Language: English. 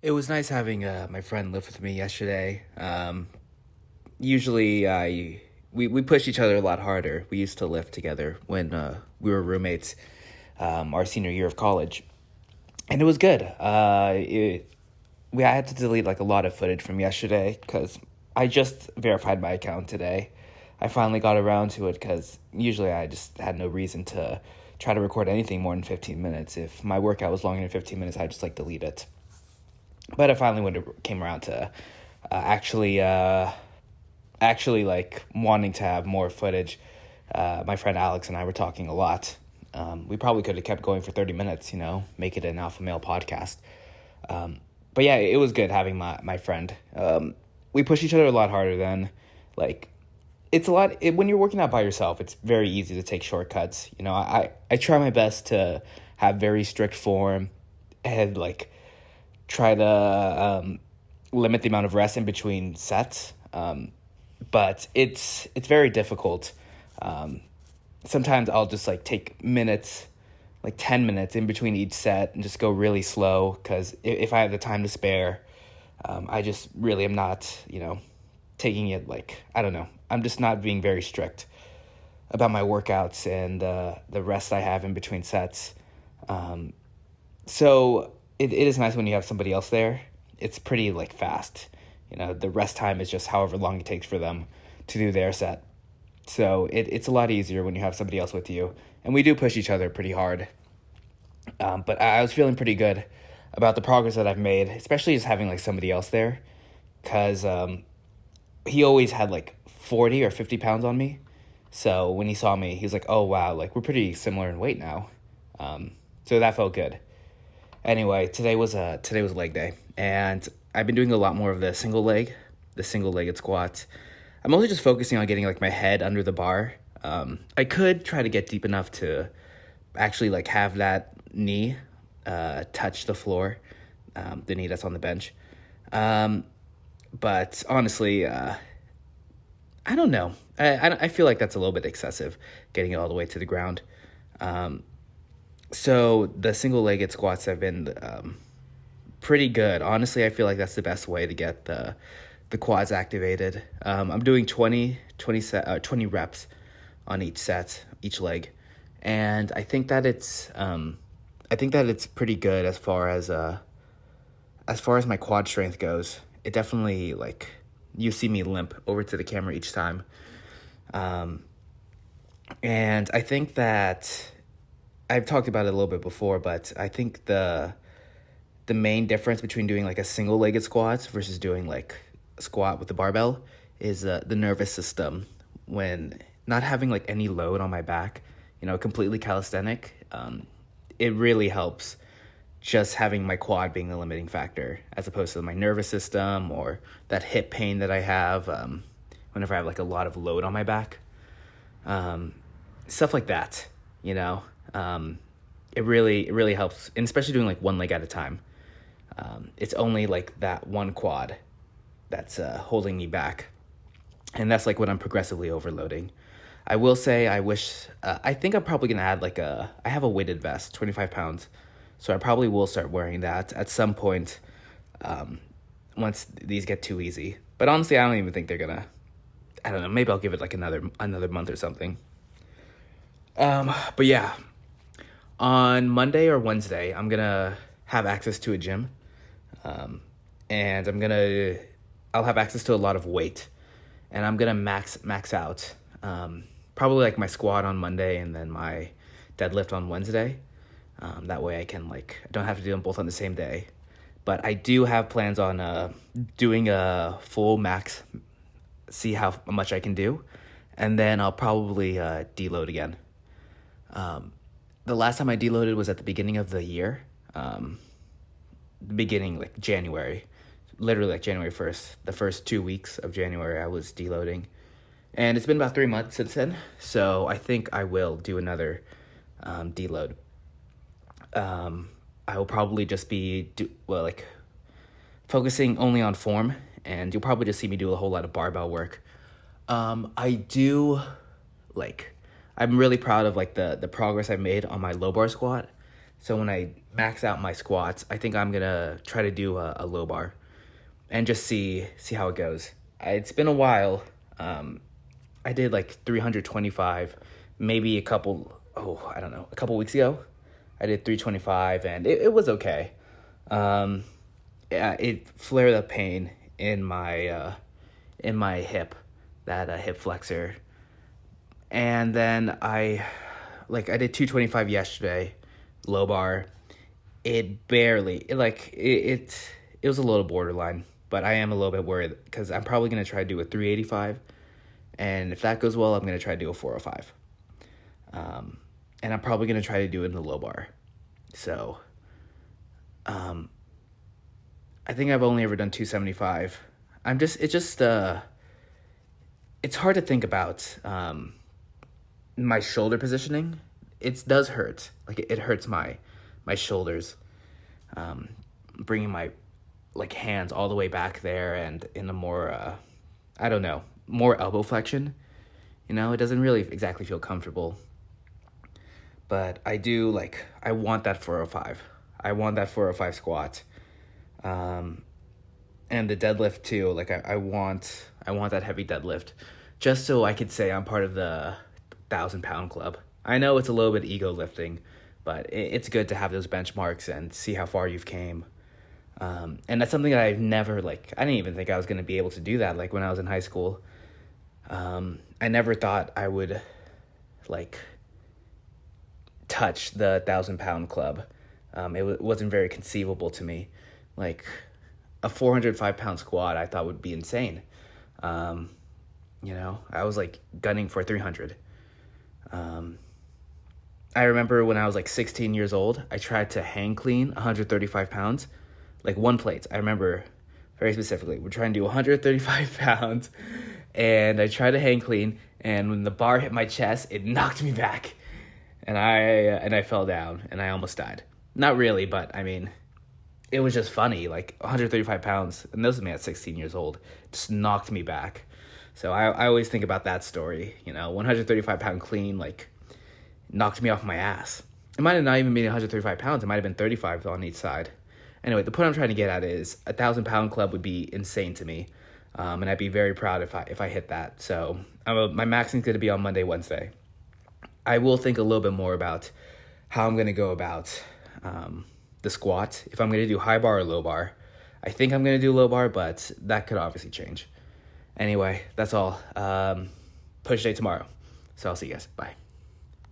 It was nice having my friend live with me yesterday. Usually, we push each other a lot harder. We used to live together when we were roommates our senior year of college, and it was good. I had to delete like a lot of footage from yesterday because I just verified my account today. I finally got around to it because usually I just had no reason to try to record anything more than 15 minutes. If my workout was longer than 15 minutes, I'd just like delete it. But I finally came around to actually like wanting to have more footage. My friend Alex and I were talking a lot. We probably could have kept going for 30 minutes, make it an alpha male podcast. But yeah, it was good having my friend. We push each other a lot harder than like it's a lot when you're working out by yourself. It's very easy to take shortcuts. I try my best to have very strict form and like try to limit the amount of rest in between sets. But it's very difficult. Sometimes I'll just like take minutes, like 10 minutes in between each set and just go really slow because if I have the time to spare, I just really am not, taking it like, I don't know. I'm just not being very strict about my workouts and the rest I have in between sets. So it is nice when you have somebody else there. It's pretty like fast. The rest time is just however long it takes for them to do their set. So it's a lot easier when you have somebody else with you. And we do push each other pretty hard. But I was feeling pretty good about the progress that I've made, especially just having like somebody else there. Because he always had like 40 or 50 pounds on me. So when he saw me, he was like, oh, wow, like we're pretty similar in weight now. So that felt good. Anyway, today was leg day, and I've been doing a lot more of the single-legged squats. I'm mostly just focusing on getting like my head under the bar. I could try to get deep enough to actually like have that knee touch the floor, the knee that's on the bench. But honestly, I don't know. I feel like that's a little bit excessive, getting it all the way to the ground. So the single-legged squats have been pretty good. Honestly, I feel like that's the best way to get the quads activated. I'm doing 20 reps on each leg, and I think that it's pretty good as far as my quad strength goes. It definitely like you see me limp over to the camera each time, and I think that I've talked about it a little bit before, but I think the main difference between doing like a single-legged squat versus doing like a squat with the barbell is the nervous system. When not having like any load on my back, completely calisthenic, it really helps just having my quad being the limiting factor as opposed to my nervous system or that hip pain that I have whenever I have like a lot of load on my back. Stuff like that, it really helps, and especially doing like one leg at a time. It's only like that one quad that's holding me back, and that's like when I'm progressively overloading. I will say I think I'm probably gonna add I have a weighted vest, 25 pounds, so I probably will start wearing that at some point once these get too easy. But honestly, I don't even think they're gonna, I don't know, maybe I'll give it like another month or something. But yeah, on Monday or Wednesday, I'm gonna have access to a gym, and I'll have access to a lot of weight, and I'm gonna max out, probably like my squat on Monday and then my deadlift on Wednesday. That way I don't have to do them both on the same day. But I do have plans on doing a full max, see how much I can do, and then I'll probably deload again. The last time I deloaded was at the beginning of the year, like January, literally like January 1st. The first 2 weeks of January I was deloading, and it's been about 3 months since then, so I think I will do another deload. I will probably just be focusing only on form, and you'll probably just see me do a whole lot of barbell work. I'm really proud of like the progress I made on my low bar squat. So when I max out my squats, I think I'm going to try to do a low bar and just see how it goes. It's been a while. I did like 325, maybe a couple weeks ago. I did 325 and it was okay. It flared up pain in my hip, that hip flexor. And then I did 225 yesterday, low bar. It was a little borderline, but I am a little bit worried because I'm probably going to try to do a 385. And if that goes well, I'm going to try to do a 405. And I'm probably going to try to do it in the low bar. So, I think I've only ever done 275. It's hard to think about, my shoulder positioning. It does hurt. Like it hurts my shoulders, bringing my hands all the way back there and in a more, more elbow flexion. It doesn't really exactly feel comfortable. But I do, I want that 405. I want that 405 squat. And the deadlift too. I want that heavy deadlift just so I could say I'm part of the 1,000-pound club. I know it's a little bit ego lifting, but it's good to have those benchmarks and see how far you've came. And that's something that I've never, I didn't even think I was going to be able to do that, when I was in high school. I never thought I would, touch the 1,000-pound club. It wasn't very conceivable to me. A 405-pound squat I thought would be insane. I was, gunning for 300. I remember when I was 16 years old, I tried to hang clean 135 pounds, one plate. I remember very specifically. We're trying to do 135 pounds, and I tried to hang clean, and when the bar hit my chest, it knocked me back, and I fell down, and I almost died. Not really, but it was just funny. 135 pounds, and this was me at 16 years old, just knocked me back. So I always think about that story. 135-pound clean, knocked me off my ass. It might have not even been 135 pounds. It might have been 35 on each side. Anyway, the point I'm trying to get at is 1,000-pound club would be insane to me. And I'd be very proud if I hit that. So my maxing is going to be on Monday, Wednesday. I will think a little bit more about how I'm going to go about the squat. If I'm going to do high bar or low bar. I think I'm going to do low bar, but that could obviously change. Anyway, that's all. Push day tomorrow. So I'll see you guys. Bye.